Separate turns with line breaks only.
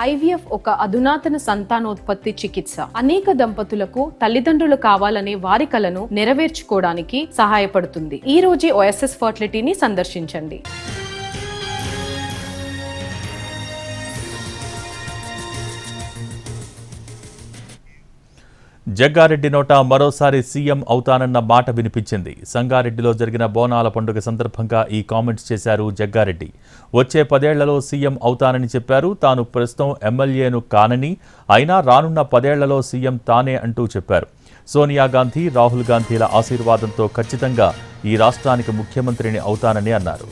IVF ఒక అధునాతన సంతానోత్పత్తి చికిత్స. అనేక దంపతులకు తల్లిదండ్రులు కావాలనే వారి కలను నెరవేర్చుకోవడానికి సహాయపడుతుంది. ఈ రోజే ఓఎస్ఎస్ ఫర్టిలిటీని సందర్శించండి.
జగ్గారెడ్డి నోట మరోసారి సీఎం అవుతానన్న మాట వినిపించింది. సంగారెడ్డిలో జరిగిన బోనాల పండుగ సందర్భంగా ఈ కామెంట్స్ చేశారు జగ్గారెడ్డి. వచ్చే 10 ఏళ్లలో సీఎం అవుతానని చెప్పారు. తాను ప్రస్తుతం ఎమ్మెల్యేను కానని, అయినా రానున్న 10 ఏళ్లలో సీఎం తానే అంటూ చెప్పారు. సోనియా గాంధీ, రాహుల్ గాంధీల ఆశీర్వాదంతో ఖచ్చితంగా ఈ రాష్ట్రానికి ముఖ్యమంత్రిని అవుతానని అన్నారు.